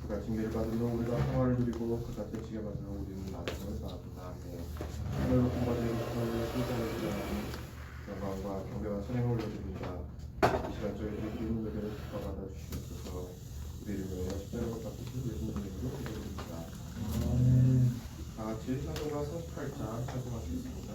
그가 징계를 받으며 우리가 평화를 누리고 그가 대치게 받으며 우리는 나중을 쌓았다. 하늘로 공부하는 것을 실천을 주장하는 영광과 경배와 찬양을 올려드립니다. 이 시간 저희들이 드리는 예배를 축복받아 주시옵소서. 우리를 위하여 십자가로 갚으신 예수님의 이름으로 기도드립니다. 다 같이 찬송가 38장 찬송하시겠습니다.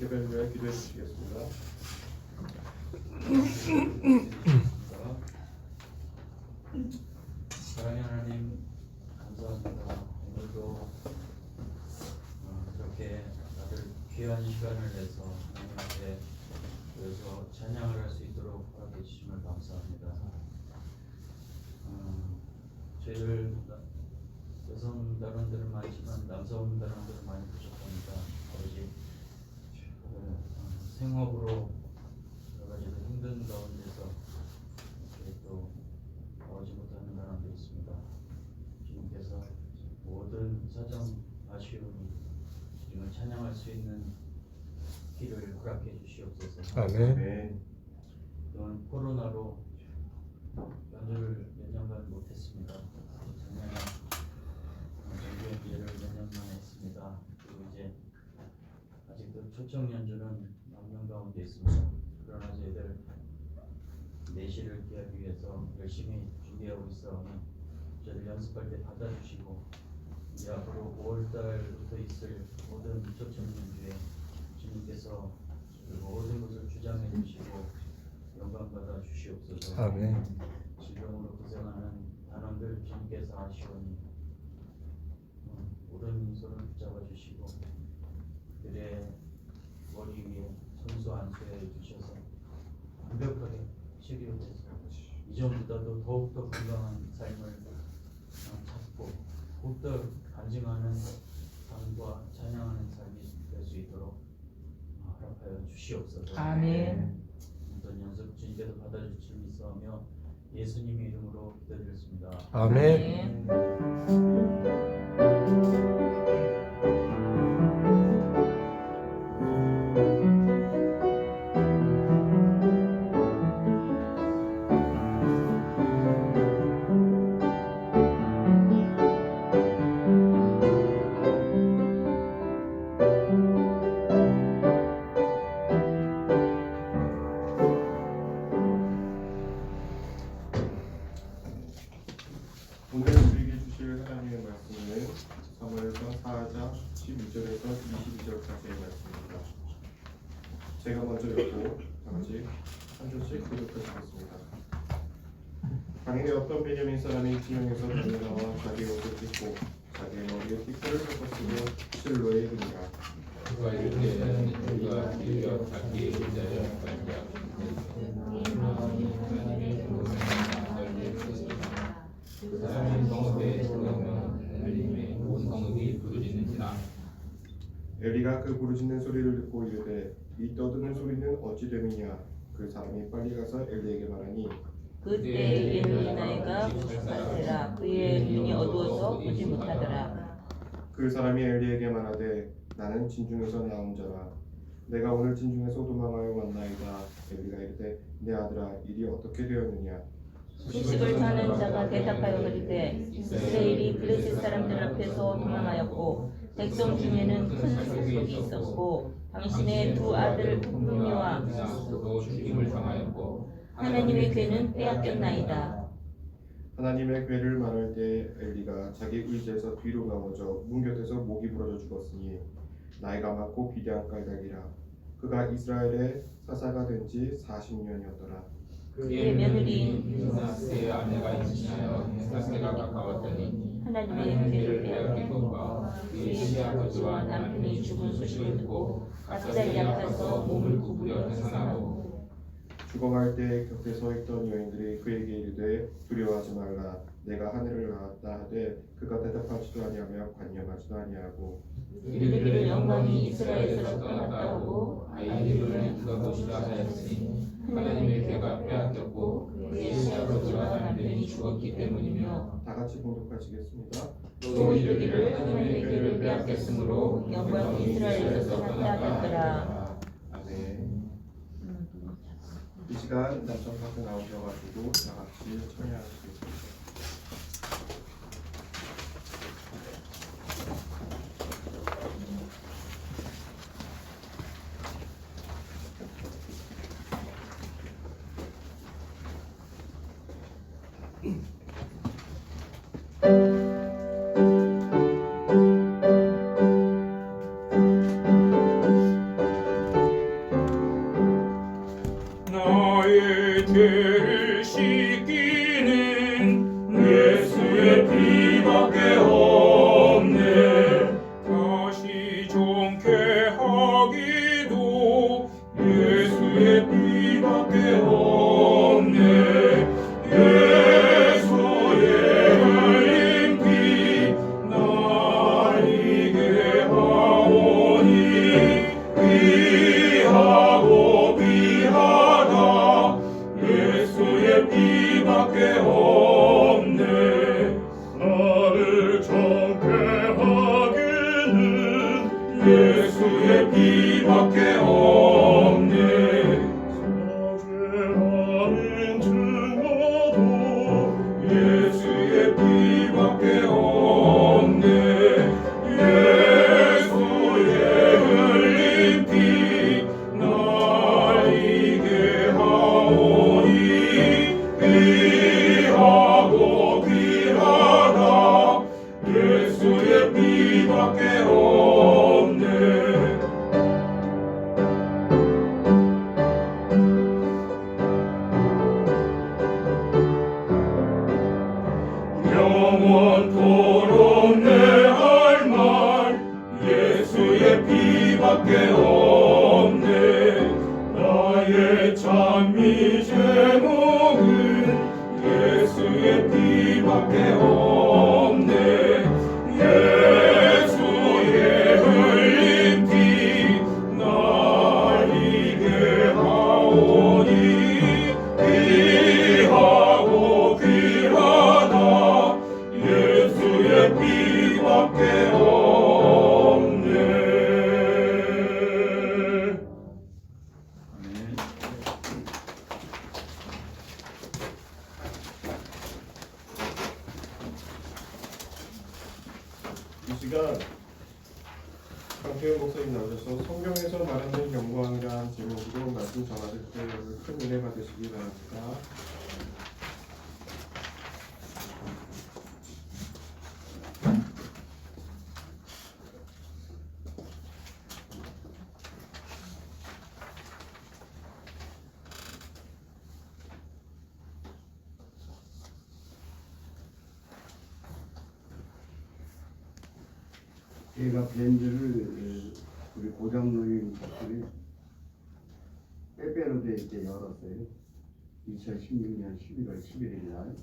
예배를 위해 기도해 주시겠습니다. 사랑하는 하나님 감사합니다. 오늘도 이렇게 다들 귀한 시간을 내서 하나님 앞에 모여서 찬양을 할 수 있도록 허락해 주심을 감사합니다. 저희들 여성 단원들은 많지만 남성 단원들은 많이 부족합니다. 아버지 생업으로 여러 가지로 힘든 가운데서 또 나오지 못하는 사람도 있습니다. 주님께서 모든 사정 아쉬움이 주님을 찬양할 수 있는 길을 허락해 주시옵소서. 아멘. 그동안 코로나로 연주를 몇 년간 못했습니다. 작년에 정규 연주를 몇 년만 했습니다. 그리고 이제 아직도 초청 연주는 막년 가운데 있습니다. 그러나 저희들 내시를 기하기 위해서 열심히 준비하고 있어오니 저희들 연습할 때 받아주시고 이제 앞으로 5월달부터 있을 모든 초청 연주에 주님께서 모든 것을 주장해 주시고 영광 받아 주시옵소서. 아멘. 질병으로 고생하는 단원들 주님께서 아시오니 오른손을 붙잡아 주시고 그들의 머리 위에 손수 안수해 주셔서 완벽하게 치료해서 이전보다도 더욱더 건강한 삶을 찾고 더욱더 간증하는 삶과 찬양하는 삶이 될 수 있도록 허락하여 주시옵소서. 아멘. 모든 연습 주님께서 받아주실 믿사오며 예수님의 이름으로 기도드렸습니다. 아멘. 오늘 우리에게 주실 하나님의 말씀은 사무엘상 4장 12절에서 22절까지의 말씀입니다. 제가 먼저 읽고 다 같이 한 절씩 교독하시겠습니다. 만일 어떤 베냐민 사람이 진영에서 달려나와 자기 옷을 찢고 자기 머리에 띠끌을 섞었으며 실로에 이르니라. 그가 이르되 우리가 빌려 자기의 의자를 받자. 그 사람이 성읍에 들어오면 엘림의 온 성읍이 부르짖는지라. 엘리가 그 부르짖는 소리를 듣고 이르되 이 떠드는 소리는 어찌 됨이냐. 그 사람이 빨리 가서 엘리에게 말하니 그때 엘리야가 부축하더라. 그의 눈이 어두워서 보지 못하더라. 그 사람이 엘리에게 말하되 나는 진중에서 나온 자라. 내가 오늘 진중에서 도망하여 왔나이다. 엘리가 이르되 내 아들아 일이 어떻게 되었느냐. 수식을 타는 자가 대답하여 그르되 이스라엘이 블레셋 사람들 앞에서 도망하였고 백성 중에는 큰 속이 있었고 당신의 두 아들 홈리와 그도 죽임을 당하였고 하나님의 괴는 빼앗겼나이다. 하나님의 괴를 말할 때 엘리가 자기 의자에서 뒤로 넘어져 문 곁에서 목이 부러져 죽었으니 나이가 많고 비대한 까닭이라. 그가 이스라엘의 사사가 된 지 40년이었더라. 그의 며느리인 므낫세의 아내가 임신하여 므낫세가 가까웠더니 하나님의 괴를 빼앗긴 빼앗긴 것과 그의 시아버지와 남편이 죽은 소식을 듣고 갑자기 아파서 몸을 구부려 해산하고 죽어갈 때 곁에 서 있던 여인들이 그에게 이르되 두려워하지 말라. 내가 하늘을 나왔다 하되 그가 대답하지도 아니하며 관념하지도 아니하고 이르기를 영광이 이스라엘에서 떠났다 하고 아이들을 그가 것이라 하였으니 하나님의 괴가 빼앗겼고 그의 시아버지와 남편이 죽었기 때문이며 다 같이 봉독하시겠습니다. 또 이르기를 하나님의 괴를 빼앗겼으므로 영광이 이스라엘에서 떠났다 하더라. 아멘. 이 시간 남성 밖에 나오셔가지고 다 같이 청해하시겠습니다. 나의 죄를 씻기는 예수의 피밖에 없네. 다시 정케 하기도 예수의 피밖에 없네. 예수의 흘린 피 나에게 하오니 귀하고 귀하다. 예수의 피밖에 없네. 나를 정케 하기는 예수의 피밖에 없네. 사죄하는 증거도 예수의 피밖에 없네. 예수의 흘린 피 나에게 하오니 귀하고 귀하다. 예수의 피밖에 없네. 영원토록 내 할 말 예수의 피밖에 없네. 나의 찬미 제목은 예수의 피밖에 없네. 예수의 흘린 피 나에게 하오니 귀하고 귀하다. 예수의 피밖에 없네. 이 시간 강태현 목사님 나오셔서 성경에서 말하는 영광이란 제목으로 말씀 전하실 때 여러분 큰 은혜 받으시기 바랍니다. 제가 밴드를 우리 고장로님 덕분에 빼빼로데 이렇게 열었어요. 2016년 11월 11일 날.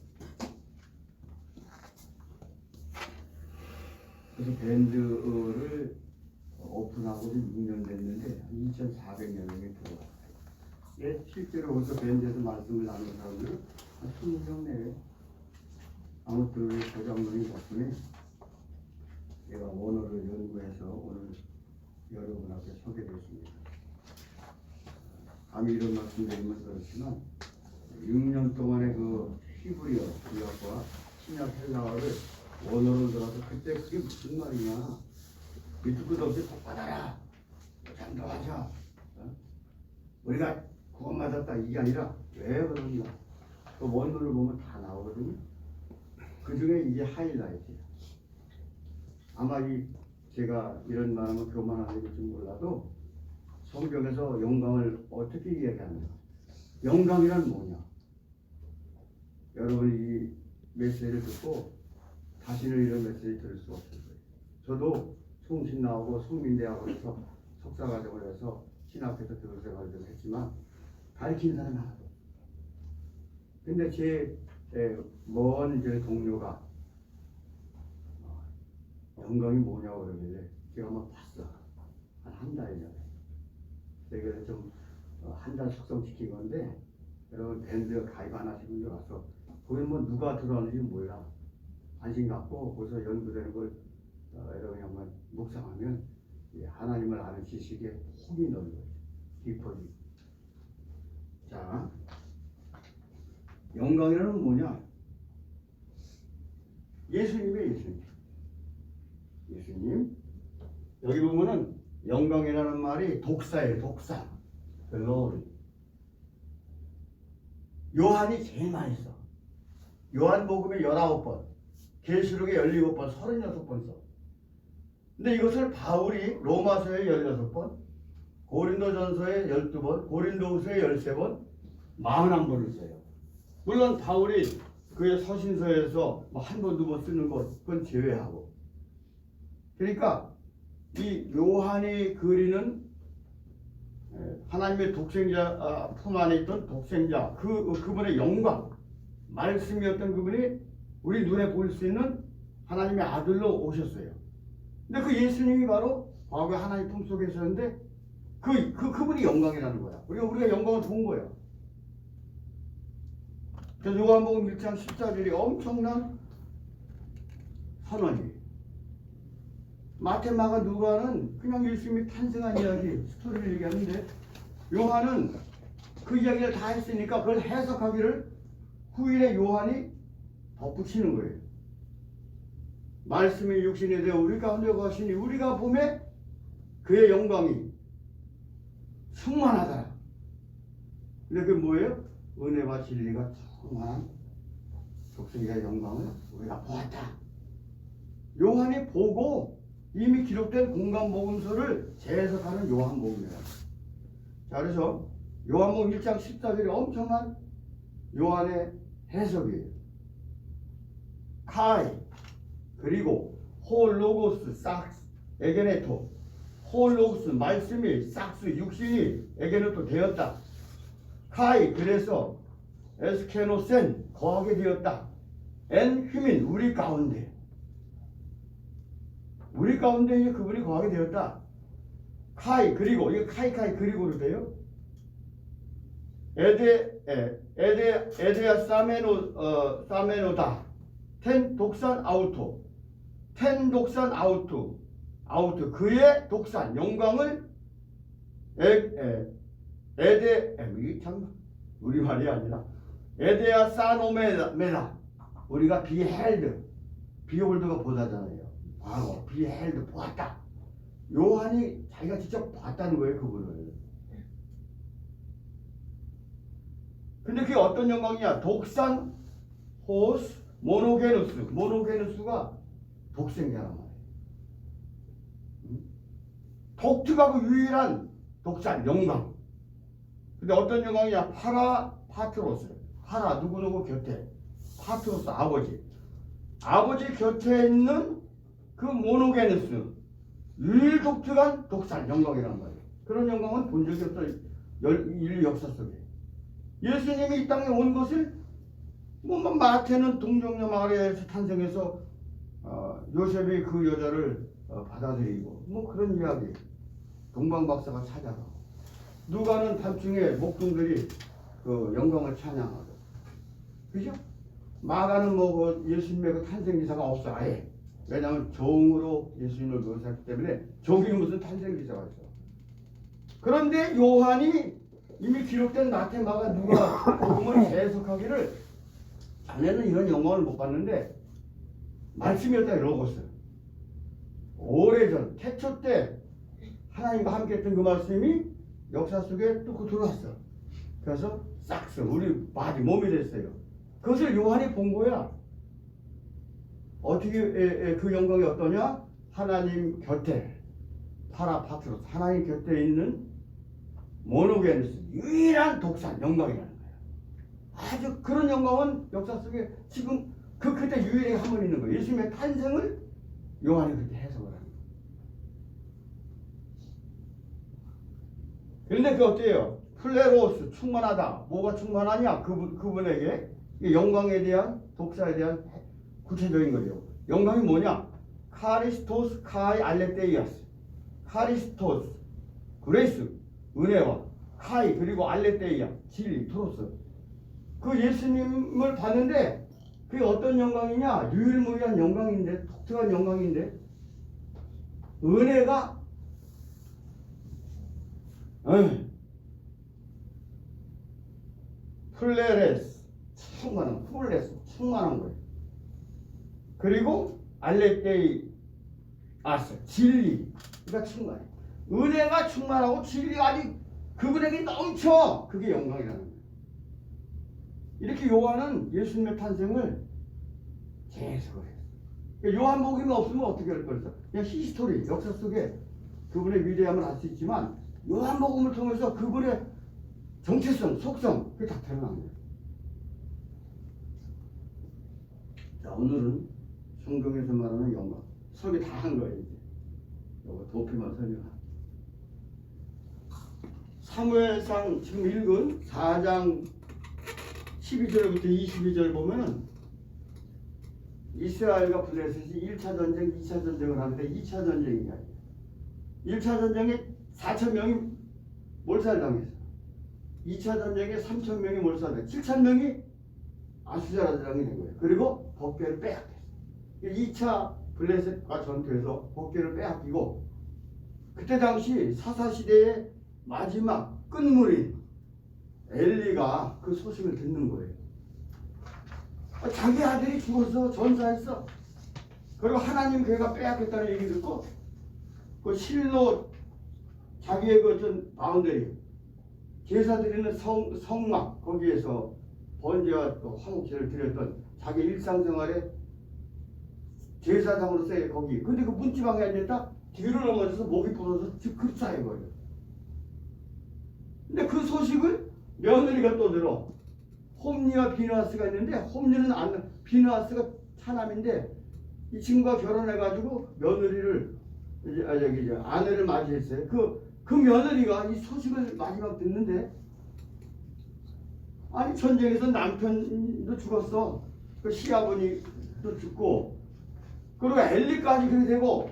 그래서 밴드를 오픈하고 좀 6년 됐는데 2,400명이 들어왔어요. 예, 실제로 벌써 밴드에서 말씀을 나눈 사람들은 한 20명 내외. 아무튼 우리 고장로님 덕분에 제가 원어를 연구해서 오늘 여러분 앞에 소개됐습니다. 감히 이런 말씀 드리면 그렇지만 6년 동안의 그 히브리어 구약과 신약 헬라어를 원어로 들어서 그때 그게 무슨 말이냐, 밑도 끝도 없이 복 받아라, 장도하자, 우리가 구원 받았다 이게 아니라 왜 그러냐, 그 원어를 보면 다 나오거든요. 그 중에 이게 하이라이트예요. 아마 제가 이런 말하면 교만한 일일지 몰라도 성경에서 영광을 어떻게 이야기하는가? 영광이란 뭐냐? 여러분이 이 메시지를 듣고 다시는 이런 메시지 들을 수 없을 거예요. 저도 송신 나오고 송민대학원에서 석사과정을 해서 신학교에서 교수생활을 좀 했지만 가르치는 사람이 하나도. 근데 제 먼 동료가 영광이 뭐냐고 그러길래 제가 한번 봤어. 한 달 전에. 그래서 좀 한 달 숙성시킨 건데, 여러분 밴드 가입 안 하신 분들 와서 거기 뭐 누가 들어왔는지 몰라. 관심 갖고 거기서 연구되는 걸 여러분이 한번 묵상하면 하나님을 아는 지식에 힘이 넓은 거죠. 깊어지고. 자, 영광이라는 뭐냐? 예수님의 예수님. 여기 보면은 영광이라는 말이 독사예요. 독사. 글로리. 요한이 제일 많이 써. 요한복음에 19번, 계시록에 17번, 36번 써. 근데 이것을 바울이 로마서에 16번, 고린도전서에 12번, 고린도후서에 13번, 41번을 써요. 물론 바울이 그의 서신서에서 한 번, 두 번 쓰는 것은 제외하고. 그러니까 이 요한이 그리는 하나님의 독생자 품 안에 있던 독생자, 그분의 영광, 말씀이었던 그분이 우리 눈에 보일 수 있는 하나님의 아들로 오셨어요. 근데 그 예수님이 바로 과거에 하나님 품 속에 있었는데 그분이 영광이라는 거야. 우리가 영광을 본 거야. 그래서 요한복음 1장 14절이 엄청난 선언이에요. 마태, 마가, 누가는 그냥 예수님이 탄생한 이야기, 스토리를 얘기하는데 요한은 그 이야기를 다 했으니까 그걸 해석하기를 후일에 요한이 덧붙이는 거예요. 말씀이 육신이 되어 우리 가운데 거하시니 우리가 보매 그의 영광이 충만하더라. 근데 그게 뭐예요? 은혜와 진리가 충만한 독생자의 영광을 우리가 보았다. 요한이 보고 이미 기록된 공간복음서를 재해석하는 요한복음이다. 자, 그래서 요한복음 1장 14절이 엄청난 요한의 해석이에요. 카이, 그리고 홀로고스, 삭스, 에게네토. 홀로고스, 말씀이, 삭스, 육신이 에게네토 되었다. 카이, 그래서 에스케노센, 거하게 되었다. 엔, 휘민, 우리 가운데. 우리 가운데 이제 그분이 거하게 되었다. 카이, 그리고, 이거 카이 그리고로 돼요. 에데야 사메노다. 텐 독산 아우토. 텐 독산 아우토. 그의 독산, 영광을 이게 참 우리말이 아니라 에데야 사노메라. 우리가 비헬드, 비홀드가 보다잖아요. 과거 비헬드 보았다. 요한이 자기가 직접 봤다는 거예요, 그분을. 근데 그게 어떤 영광이냐? 독산 호스 모노게누스가 독생자란 말이에요. 독특하고 유일한 독산 영광. 근데 어떤 영광이냐? 파트로스. 누구누구 곁에. 파트로스, 아버지 곁에 있는 그 모노게누스, 유일 독특한 독산 영광이란 말이에요. 그런 영광은 본 적이 없어요. 인류 역사 속에. 예수님이 이 땅에 온 것을 뭐 마태는 동정녀 마리아에서 탄생해서 요셉이 그 여자를 받아들이고 뭐 그런 이야기. 동방박사가 찾아가고 누가는 밤중에 목동들이 그 영광을 찬양하고 그죠? 마가는 뭐 예수님의 그 탄생 기사가 없어 아예. 왜냐하면 종으로 예수님을 묘사했기 때문에 종이 무슨 탄생 기사가 있어. 그런데 요한이 이미 기록된 마태, 마가, 누가 복음을 해석하기를 자네는 이런 영광을 못 봤는데 말씀이었다 이러고 있어요. 오래전 태초 때 하나님과 함께 했던 그 말씀이 역사 속에 또 들어왔어. 그래서 싹스 우리 바디 몸이 됐어요. 그것을 요한이 본 거야. 어떻게 그 영광이 어떠냐? 하나님 곁에 파라파트로스 하나님 곁에 있는 모노게네스 유일한 독산 영광이라는 거예요. 아주 그런 영광은 역사 속에 지금 그때 유일하게 한 번 있는 거예요. 예수님의 탄생을 요한이 그렇게 해석을 합니다. 그런데 그 어때요? 플레로스 충만하다. 뭐가 충만하냐? 그분에게 영광에 대한 독사에 대한 구체적인 거죠. 영광이 뭐냐? 카리스토스 카이 알레테이아스. 카리스토스 그레이스 은혜와 카이 그리고 알레테이아 진리 토로스. 그 예수님을 봤는데 그게 어떤 영광이냐? 유일무이한 영광인데 독특한 영광인데 은혜가 플레레스 충만한 플레스 충만한 거예요. 그리고 알레테이아스 진리가 충만해. 은혜가 충만하고 진리가 아직 그분에게 넘쳐. 그게 영광이라는 거예요. 이렇게 요한은 예수님의 탄생을 재해석을 했어요. 요한복음이 없으면 어떻게 할 거였어? 그냥 히스토리 역사 속에 그분의 위대함을 알 수 있지만 요한복음을 통해서 그분의 정체성, 속성 그게 다 드러난 거예요. 자, 오늘은 성경에서 말하는 영광 설계 다 한 거예요. 이제 이거 도피만 설명하. 사무엘상 지금 읽은 4장 12절부터 22절 보면은 이스라엘과 블레셋이 1차 전쟁, 2차 전쟁을 하는데 2차 전쟁이야. 1차 전쟁에 4,000명이 몰살당했어. 2차 전쟁에 3,000명이 몰살당했어. 7,000명이 아수자라장이 된 거예요. 그리고 법궤를 빼앗겼어. 2차 블레셋과 전투에서 법궤를 빼앗기고 그때 당시 사사시대의 마지막 끝물인 엘리가 그 소식을 듣는 거예요. 자기 아들이 죽어서 전사했어. 그리고 하나님 교회가 빼앗겼다는 얘기 듣고 그 실로 자기의 그 바운더리 제사 드리는 성막 거기에서 번제와 또 화목제를 드렸던 자기 일상생활에 제사장으로서의 거기 근데 그 문지방에 앉았다 뒤로 넘어져서 목이 부러져서 급사해버려요. 근데 그 소식을 며느리가 또 들어. 홈리와 비누아스가 있는데 홈리는 비누아스가 차남인데 이 친구가 결혼해가지고 며느리를 이제 아내를 맞이했어요. 그 며느리가 이 소식을 마지막 듣는데 아니 전쟁에서 남편도 죽었어. 그 시아버니도 죽고 그리고 엘리까지 그렇게 되고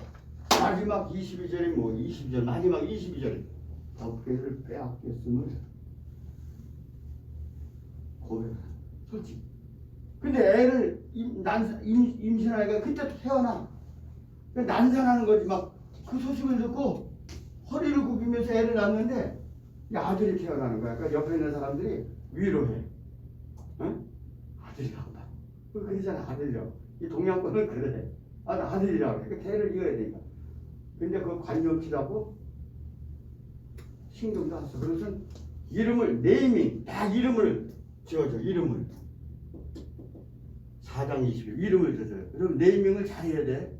마지막 22절이 뭐 22절 마지막 22절이 법궤를 빼앗겼음을 고백하는 솔직히. 근데 애를 임신하니까 그때 태어나 난산하는 거지. 막 그 소식을 듣고 허리를 굽히면서 애를 낳는데 아들이 태어나는 거야. 그러니까 옆에 있는 사람들이 위로해. 응? 아들이라고 봐. 그러잖아 아들이라고. 이 동양권은 그래. 나 아들이라고 해. 그러니까 대를 이어야 되니까. 근데 그 관념키라고 신경도 안 써. 그래서 이름을 네이밍 다 이름을 지어줘. 이름을 4장 20일 이름을 지어줘요. 여러분 네이밍을 잘해야 돼.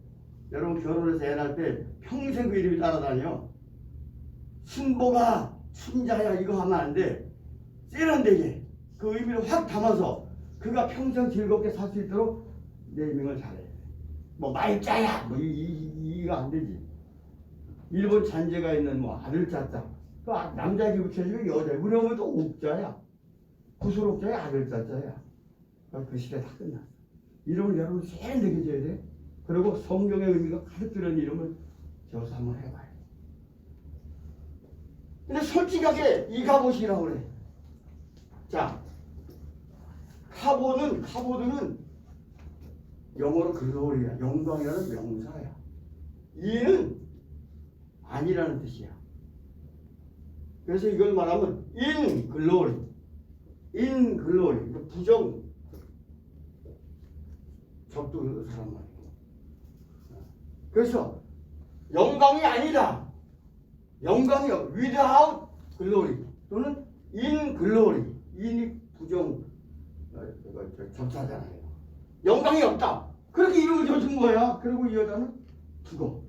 여러분 결혼해서 애 낳을 때 평생 그 이름이 따라다녀. 순보가 순자야 이거 하면 안 돼. 세련되게 그 의미를 확 담아서 그가 평생 즐겁게 살 수 있도록 네이밍을 잘해. 뭐 말자야 뭐 이거 안 되지. 일본 잔재가 있는 뭐 아들 자자. 그 남자 기부쳐지고 여자. 우리 어머니 또 옥자야. 구슬옥자에 아들 자자야. 그 시대 다 끝났어. 이름을 여러분 제일 느껴져야 돼. 그리고 성경의 의미가 가득 들은 이름을 저서 한번 해봐요. 근데 솔직하게 이 갑옷이라고 그래. 자, 카보드는 영어로 글로리야. 영광이라는 명사야. 이는 아니라는 뜻이야. 그래서 이걸 말하면 in glory, 부정 적도 사람 말이고. 그래서 영광이 아니다. 영광이 without glory 또는 in glory. in이 부정 접사잖아요. 영광이 없다. 그렇게 이름을 져준 거야. 그리고 이 여자는 죽어.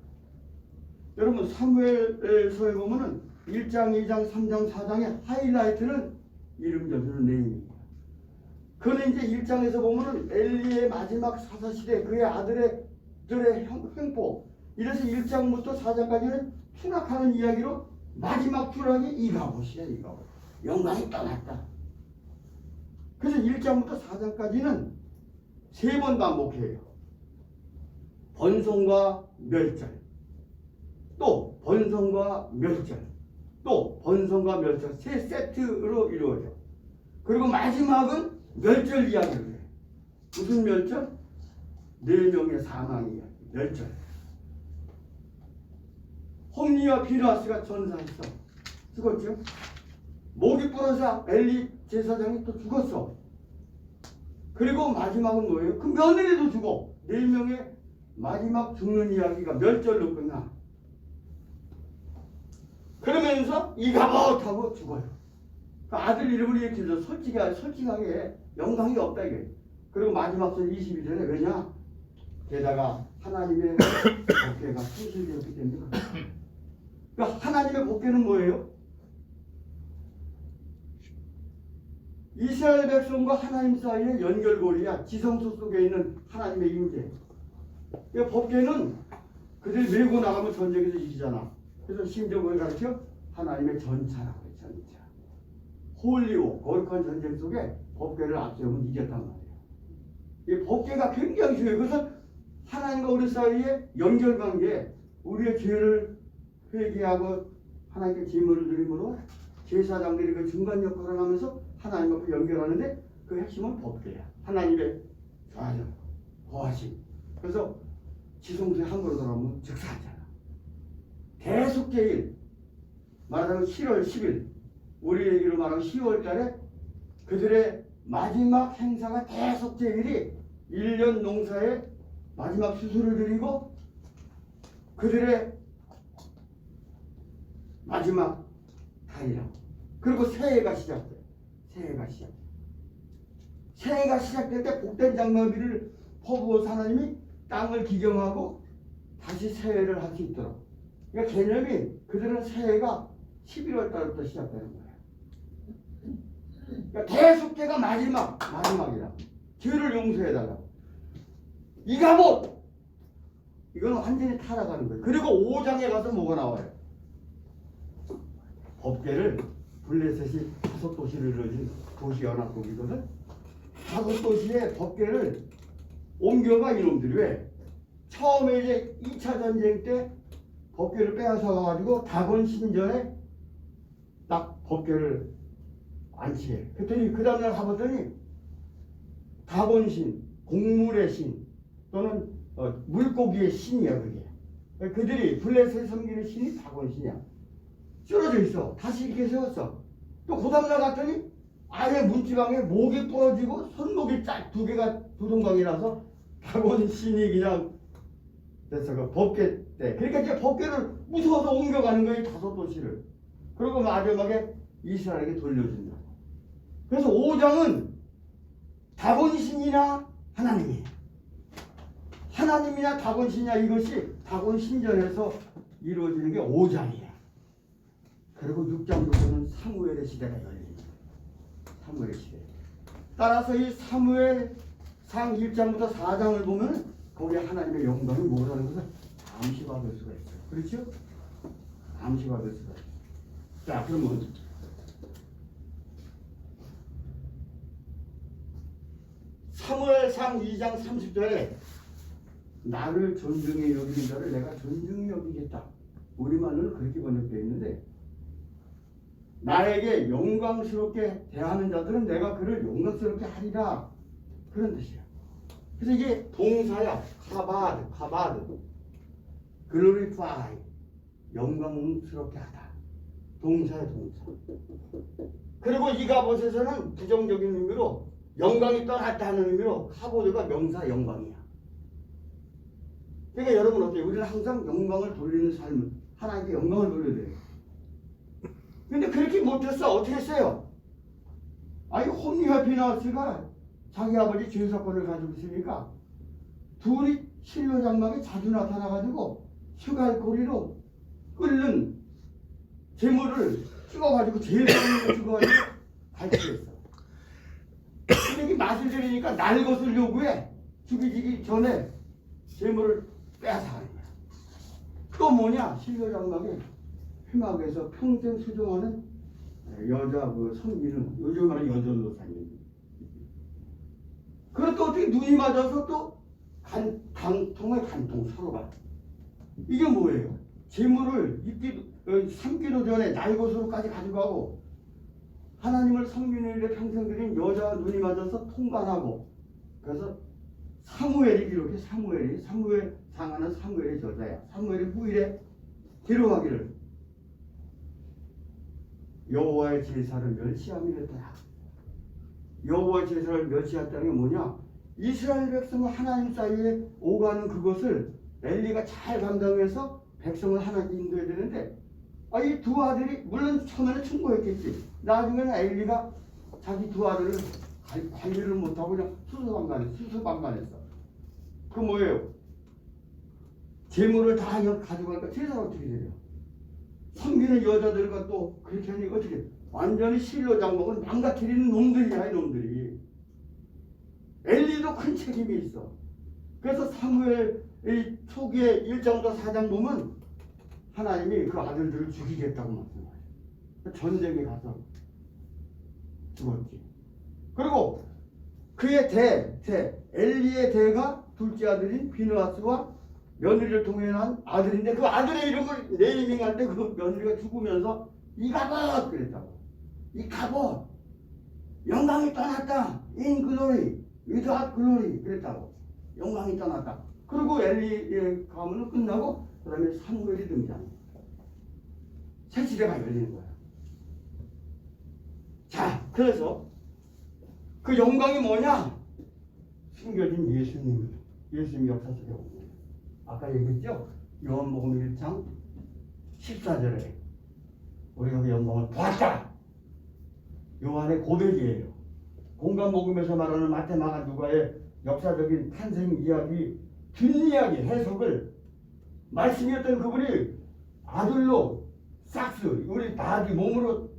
여러분 사무엘서에 보면은 1장, 2장, 3장, 4장의 하이라이트는 이름 져주는 내용입니다. 그는 이제 1장에서 보면은 엘리의 마지막 사사시대 그의 아들들의 횡포. 이래서 1장부터 4장까지는 추락하는 이야기로 마지막 추락이 이 갑옷이야. 이 갑옷. 영광이 떠났다. 그래서 1장부터 4장까지는 3번 반복해요. 번성과 멸절, 또 번성과 멸절, 또 번성과 멸절, 3세트로 이루어져. 그리고 마지막은 멸절 이야기를 해. 무슨 멸절? 4명의 사망 이야기. 멸절. 홈리와 비누아스가 전사했어. 죽었죠? 목이 부러져 엘리 제사장이 또 죽었어. 그리고 마지막은 뭐예요? 그 며느리도 죽어. 4명의 마지막 죽는 이야기가 멸절로 끝나. 그러면서 이가봇하고 죽어요. 그 아들 이름을 이렇게 해서 솔직하게 영광이 없다 이게. 그리고 마지막 절 22절에 왜냐? 게다가 하나님의 복궤가 충실되었기 때문에. 그러니까 하나님의 복궤는 뭐예요? 이스라엘 백성과 하나님 사이의 연결고리야. 지성소 속에 있는 하나님의 임재. 이 법궤는 그들이 메고 나가면 전쟁에서 이기잖아. 그래서 심지어 뭘 가르쳐? 하나님의 전차라고 해. 전차. 홀리오 거룩한 전쟁 속에 법궤를 앞세우면 이겼단 말이야. 이 법궤가 굉장히 중요해. 그래서 하나님과 우리 사이의 연결관계, 우리의 죄를 회개하고 하나님께 제물을 드림으로 제사장들이 그 중간 역할을 하면서 하나님과 연결하는데 그 핵심은 법궤야. 하나님의 좌정, 거하심. 그래서 지성소에 함부로 들어가면 즉사하잖아. 대속제일 말하자면 7월 10일 우리 얘기로 말하면 10월 달에 그들의 마지막 행사가 대속제일이 1년 농사의 마지막 수술을 드리고 그들의 마지막 달이라고. 그리고 새해가 시작돼. 새해가 시작될 때 복된 장막비를 퍼부어서 하나님이 땅을 기경하고 다시 새해를 할 수 있도록. 그러니까 개념이 그들은 새해가 11월 달부터 시작되는 거예요. 그러니까 대속죄가 마지막이라. 죄를 용서해달라고. 이가봇! 이건 완전히 타락하는 거예요. 그리고 5장에 가서 뭐가 나와요? 법궤를 블레셋이 5도시를 이루어진 도시연합국이거든. 5도시의 법궤를 옮겨가 이놈들이 왜? 처음에 이제 2차 전쟁 때 법궤를 빼앗아 가지고 다곤 신전에 딱 법궤를 안치해. 그랬더니 그 다음날 가봤더니 다곤신, 곡물의 신 또는 물고기의 신이야 그게. 그들이 블레셋 섬기는 신이 다곤신이야. 쓰러져 있어. 다시 이렇게 세웠어. 또 그 다음날 갔더니 아예 문지방에 목이 부러지고 손목이 두 개가 두동강이 나서 다곤신이 그냥 됐어. 그 법궤 때. 그러니까 이제 법궤를 무서워서 옮겨가는 거예요. 5도시를. 그리고 마지막에 이스라엘에게 돌려준다. 그래서 5장은 다곤신이나 하나님이에요. 하나님이나 다곤신이냐 이것이 다곤신전에서 이루어지는 게 5장이에요. 그리고 6장부터는 사무엘의 시대가 열립니다. 사무엘의 시대. 따라서 이 사무엘상 1장부터 4장을 보면 거기에 하나님의 영광이 뭐라는 것을 잠시 받을 수가 있어요. 그렇죠? 암시가 됐을 거예요. 자, 그러면 사무엘상 2장 30절에 나를 존중히 여기는 자를 내가 존중히 여기겠다. 우리말로는 그렇게 번역되어 있는데 나에게 영광스럽게 대하는 자들은 내가 그를 영광스럽게 하리라. 그런 뜻이야. 그래서 이게 동사야. 카바드. glorify. 영광스럽게 하다. 동사야, 동사. 그리고 이가봇에서는 부정적인 의미로 영광이 떠났다 하는 의미로 카보드가 명사 영광이야. 그러니까 여러분 어때요? 우리는 항상 영광을 돌리는 삶을 하나님께 영광을 돌려야 돼요. 근데 그렇게 못했어. 어떻게 했어요? 아니 홈리와 비나스가 자기 아버지 죄 사건을 가지고 있으니까 둘이 실로 장막에 자주 나타나가지고 슈갈코리로 끓는 재물을 찍어가지고 제일 좋은 걸 찍어가지고 갈취했어. 근데 이게 맛을 들으니까 날 것을 요구해. 죽이기 전에 재물을 빼앗아가는 거야. 또 뭐냐? 실로 장막에 휘막에서 평생 수종하는 여자 그 섬기는 요즘 말하는 여전도 사님. 그리고 또 어떻게 눈이 맞아서 또 간통에 간통 서로가. 이게 뭐예요? 재물을 삼기도 전에 날 것으로까지 가져가고 하나님을 섬기는 일에 평생 들인 여자와 눈이 맞아서 통관하고. 그래서 사무엘이 기록해. 사무엘 상하는 사무엘의 저자야. 사무엘이 후일에 기록하기를 여호와의 제사를 멸시함이랬더라. 여호와의 제사를 멸시했다는 게 뭐냐? 이스라엘 백성과 하나님 사이에 오가는 그것을 엘리가 잘 감당해서 백성을 하나님 인도해야 되는데 이 두 아들이 물론 처음에는 충고했겠지. 나중에는 엘리가 자기 두 아들을 관리를 못하고 그냥 수수방관했어. 그 뭐예요? 재물을 다 가져가니까 제사가 어떻게 돼요? 섬기는 여자들과 또 그렇게 하니까 어떻게 완전히 실로 장목을 망가뜨리는 놈들이야. 이놈들이. 엘리도 큰 책임이 있어. 그래서 사무엘 초기에 1장부터 4장 보면 하나님이 그 아들들을 죽이겠다고 말씀하셔요. 전쟁에 가서 죽었지. 그리고 그의 엘리의 대가 둘째 아들인 비느하스와 며느리를 통해 난 아들인데 그 아들의 이름을 네이밍할 때 그 며느리가 죽으면서 이가봇 그랬다고. 이가봇 영광이 떠났다. In glory, without glory 그랬다고. 영광이 떠났다. 그리고 엘리의 가문은 끝나고 그 다음에 사무엘이 등장해. 새 시대가 열리는 거야. 자, 그래서 그 영광이 뭐냐? 숨겨진 예수님 역사 속에 오는 거예요. 아까 얘기했죠? 요한복음 1장 14절에 우리가 그 영광을 보았다. 요한의 고백이에요. 공간복음에서 말하는 마태, 마가, 누가의 역사적인 탄생 이야기, 뒷이야기 해석을 말씀이었던 그분이 아들로 싹스 우리 나비 몸으로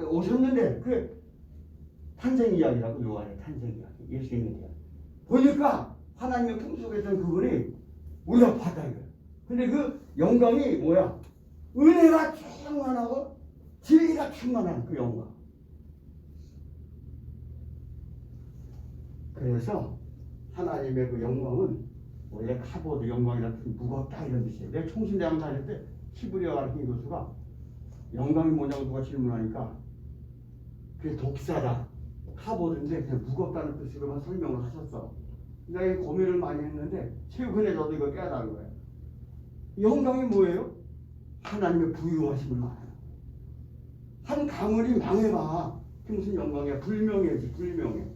오셨는데 그 탄생 이야기라고. 요한의 탄생 이야기, 예수님의 이야기 보니까 하나님의 품속에 있던 그분이 우리가 봤다 이거야. 근데 그 영광이 뭐야? 은혜가 충만하고 진리가 충만한 그 영광. 그래서 하나님의 그 영광은 원래 카보드 영광이라는 뜻이 무겁다 이런 뜻이에요. 내가 총신대학 다닐 때 히브리어 가르친 교수가 영광이 뭐냐고 누가 질문하니까 그게 독사다. 카보드인데 그냥 무겁다는 뜻으로만 설명을 하셨어. 내가 고민을 많이 했는데 최근에 저도 이거 깨달은 거예요. 영광이 뭐예요? 하나님의 부유하심을 말하는 거예요. 한 가문이 망해봐. 무슨 영광이야? 불명예지, 불명예.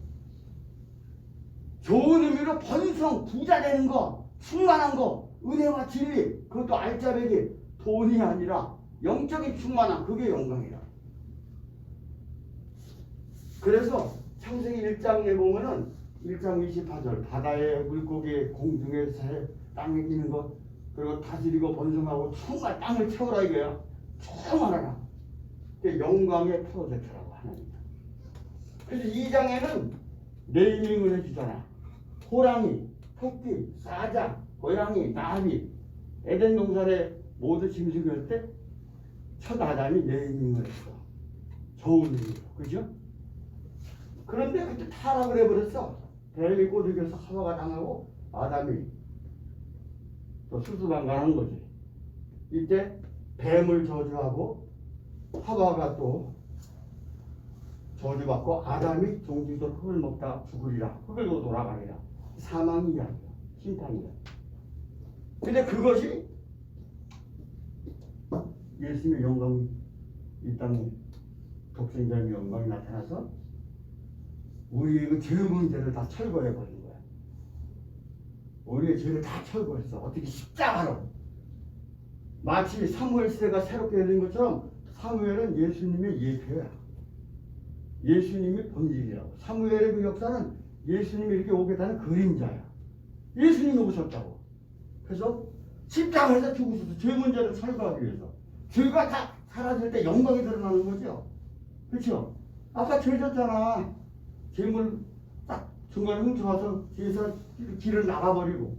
좋은 의미로 번성, 부자 되는 거, 충만한 거, 은혜와 진리, 그것도 알짜배기, 돈이 아니라 영적인 충만함, 그게 영광이라. 그래서 창세기 1장에 보면은 1장 28절 바다에 물고기, 공중에 새, 땅에 기는 것, 그리고 다스리고 번성하고 충만 땅을 채우라 이거야. 충만하라. 그게 영광의 프로젝트라고 하나님. 그래서 2장에는 네이밍을 해주잖아. 호랑이, 토끼, 사자, 고양이, 나비, 에덴 동산에 모두 짐승이었을 때 첫 아담이 네이밍을 했어. 좋은 의미로. 그죠? 그런데 그때 타락을 해버렸어. 뱀이 꼬드겨서 하와가 당하고 아담이 또 수수방관한 거지. 이때 뱀을 저주하고 하와가 또 저주받고 아담이 종지도 흙을 먹다 죽으리라. 흙을로 돌아가리라. 사망이 이야기야. 심판이야. 근데 그것이 예수님의 영광이 이 땅에 독생자의 영광이 나타나서 우리의 그 죄 문제를 다 철거해 버린 거야. 우리의 죄를 다 철거했어. 어떻게 십자가로. 마치 사무엘 시대가 새롭게 열린 것처럼 사무엘은 예수님의 예표야. 예수님의 본질이라고. 사무엘의 그 역사는 예수님이 이렇게 오겠다는 그림자야. 예수님이 오셨다고. 그래서 십자가에서 죽으셔서 죄 문제를 철거하기 위해서. 죄가 다 사라질 때 영광이 드러나는 거죠. 그렇죠? 아까 죄 졌잖아. 죄물 딱 중간에 훔쳐와서 뒤에서 길을 나가버리고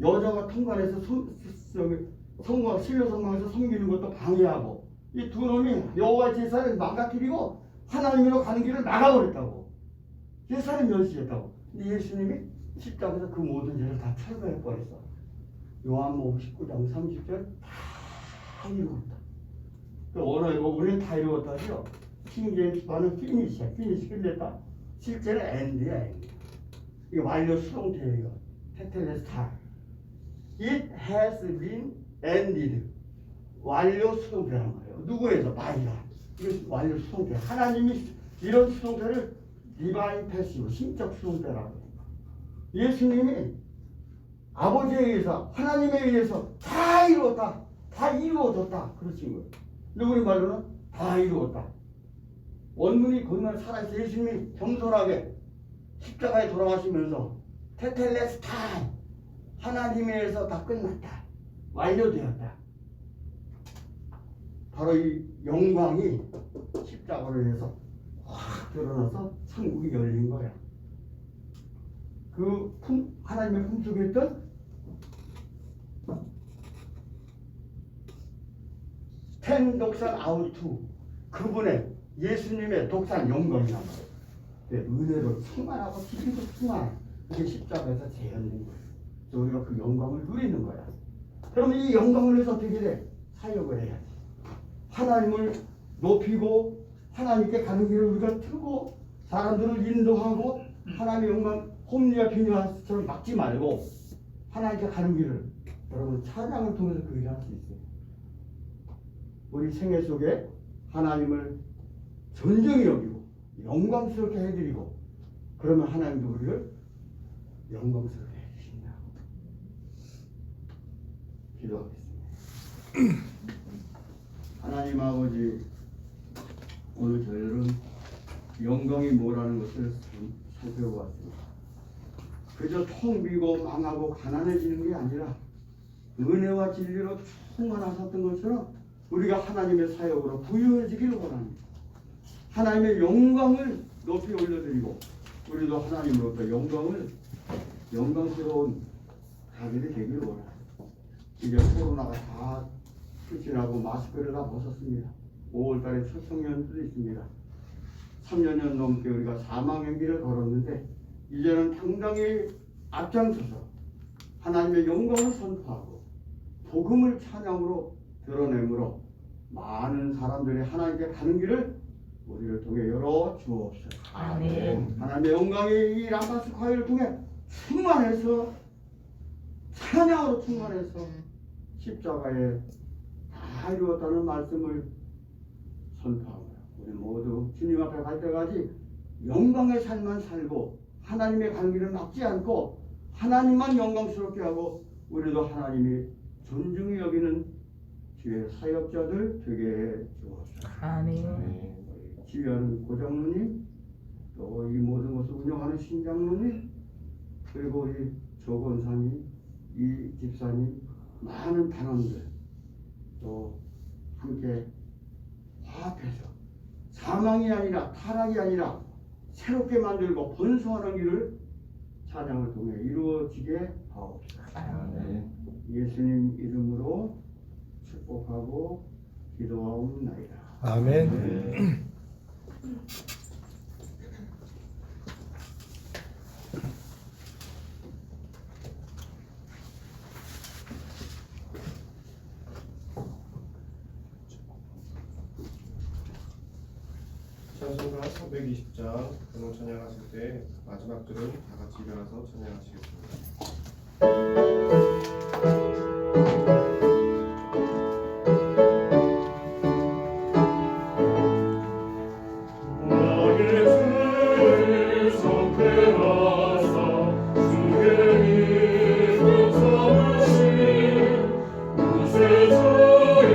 여자가 통관해서 신료 성막에서 섬기는 것도 방해하고 이 두 놈이 여호와의 제사를 망가뜨리고 하나님으로 가는 길을 나가버렸다고. 제사를 멸시했다고. 근데 예수님이 십자가에서 그 모든 죄를 다 철거해버렸어. 요한복음 19장 30절 다 이루었다. 그 원어이고 우리는 다 이루었다죠. 킹제임스판은 피니시야. 피니시 끝냈다. 실제는 엔드야. 엔드. 이게 완료 수동태예요. 테텔레스타. It has been ended. 완료 수동태라는 거예요. 누구에서? 마이가. 이거 완료 수동태. 하나님이 이런 수동태를 디바인 패시브, 신적 수동태라고 해요. 예수님이 아버지에 의해서, 하나님에 의해서 다 이루었다. 다 이루어졌다. 그러신 거예요. 근데 우리 말로는 다 이루었다. 원문이 그날 살아있어. 예수님이 겸손하게 십자가에 돌아가시면서 테텔레스타이 하나님에 의해서 다 끝났다. 완료되었다. 바로 이 영광이 십자가로 인해서 확 드러나서 천국이 열린 거야. 그 하나님의 품속에 있던 텐 독산 아우투 그분의 예수님의 독산 영광이란 말이에요. 은혜로 충만하고 기기도 충만. 그게 십자가에서 재현된 거예요. 그래서 우리가 그 영광을 누리는 거야. 그러면 이 영광을 위해서 어떻게 돼? 사역을 해야지. 하나님을 높이고 하나님께 가는 길을 우리가 틀고 사람들을 인도하고 하나님의 영광 홈리와 비니와스처럼 막지 말고 하나님께 가는 길을 여러분 찬양을 통해서 그 일을 할 수 있어요. 우리 생애 속에 하나님을 존중히 여기고 영광스럽게 해드리고 그러면 하나님도 우리를 영광스럽게 해주신다. 기도하겠습니다. 하나님 아버지, 오늘 저희들은 영광이 뭐라는 것을 살펴보았습니다. 그저 텅 비고 망하고 가난해지는 게 아니라 은혜와 진리로 충만하셨던 것처럼 우리가 하나님의 사역으로 부유해지기를 원합니다. 하나님의 영광을 높이 올려드리고 우리도 하나님으로부터 영광스러운 자들이 되기를 원합니다. 이제 코로나가 다 끝이나고 마스크를 다 벗었습니다. 5월달에 첫 성년도 있습니다. 3년 넘게 우리가 사망의 길을 걸었는데 이제는 당당히 앞장서서 하나님의 영광을 선포하고 복음을 찬양으로 드러내므로 많은 사람들이 하나님께 가는 길을 우리를 통해 열어 주옵소서. 아멘. 하나님의 영광이 이 람파스 과일을 통해 충만해서 찬양으로 충만해서 십자가에 다 이루었다는 말씀을 선포합니다. 우리 모두 주님 앞에 갈 때까지 영광의 삶만 살고 하나님의 가는 길을 막지 않고 하나님만 영광스럽게 하고 우리도 하나님이 존중히 여기는 주의 사역자들 되게 해 주옵소서. 아멘. 지휘하는 고장로님, 또 이 모든 것을 운영하는 신장로님, 그리고 우리 조건사님, 이 집사님, 많은 단원들 또 함께 화합해서 사망이 아니라 타락이 아니라 새롭게 만들고 번성하는 길을 찬양을 통해 이루어지게 하옵소서. 예수님 이름으로 축복하고 기도하옵나이다. 아멘. 찬송가 420장 번호 찬양하실 때 마지막 줄은 다 같이 일어나서 찬양하시겠습니다. 나의 죄를 속죄하사 주의 이름 삼으신 구세주의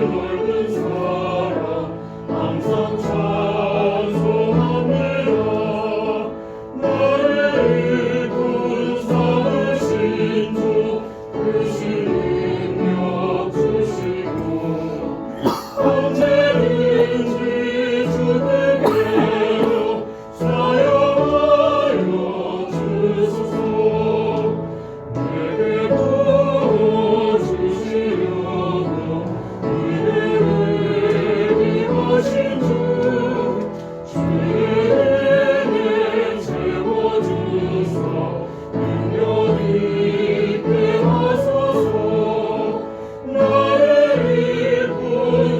넓은 사랑 항상 찬송합니다. 나의 일꾼 삼으신 주 크신 능력 주시고 언제든지 주 뜻대로 사용하여 주소서. 내게 부어주시려고 은혜를 입으신 주 주의 은혜 채워주사 능력 있게 하소서. 나의 일꾼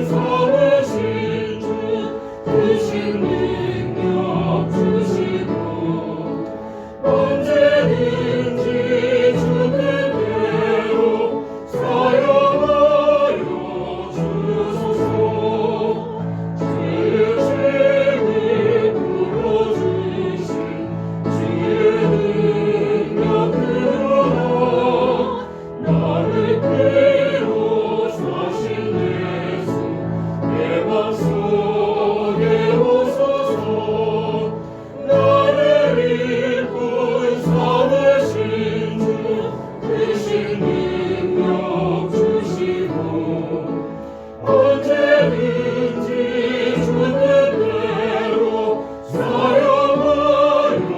삼으신 주 크신 능력 주시고 언제든지 주 뜻대로 사용하여 주소서. 주의 죄를 풀어주신 주의 능력 드러나 나를 그로 사신 예수 내 맘속에 오소서. 나를 일꾼 삼으신 주 크신 능력 주시고 언제든지 주 뜻대로 사용하여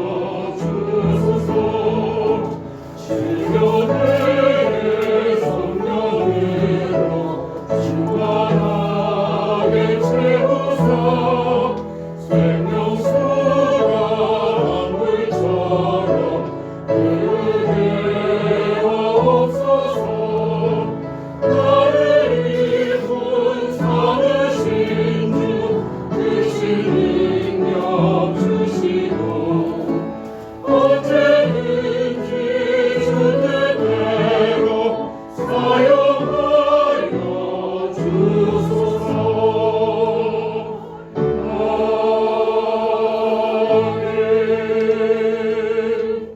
주소서. 주여의 성령으로 충만하게 채우사 생명수가 강물처럼 흐르게 하옵소서. 나를 일꾼 삼으신 주 크신 능력 주시고 언제든지 주 뜻대로 사용하여 주소서. 아멘.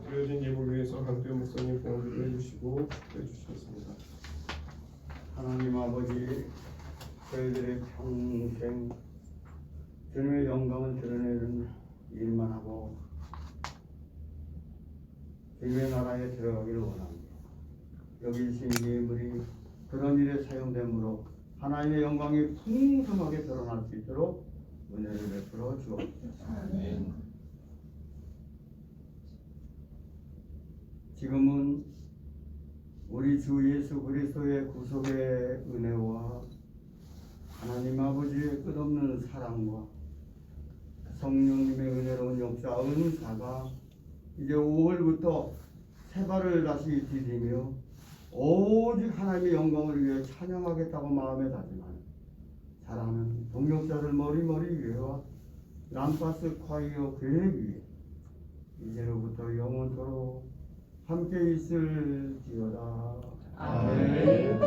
드려진 예물 위해서 강태현 목사님 봉헌기도 해주시고 축도해 주시겠습니다. 하나님 아버지, 저희들의 평생 주님의 영광을 드러내는 일만 하고 주님의 나라에 들어가기를 원합니다. 여기 있는 예물이 그런 일에 사용되므로 하나님의 영광이 풍성하게 드러날 수 있도록 은혜를 베풀어 주옵소서. 지금은 우리 주 예수 그리스도의 구속의 은혜와 하나님 아버지의 끝없는 사랑과 성령님의 은혜로운 역사 은사가 이제 5월부터 새 발을 다시 디디며 오직 하나님의 영광을 위해 찬양하겠다고 마음에 다짐하는 사랑하는 동역자들 머리머리 위에와 람파스 콰이어 교회 위에 이제로부터 영원토록 함께 있을지어다. 아멘.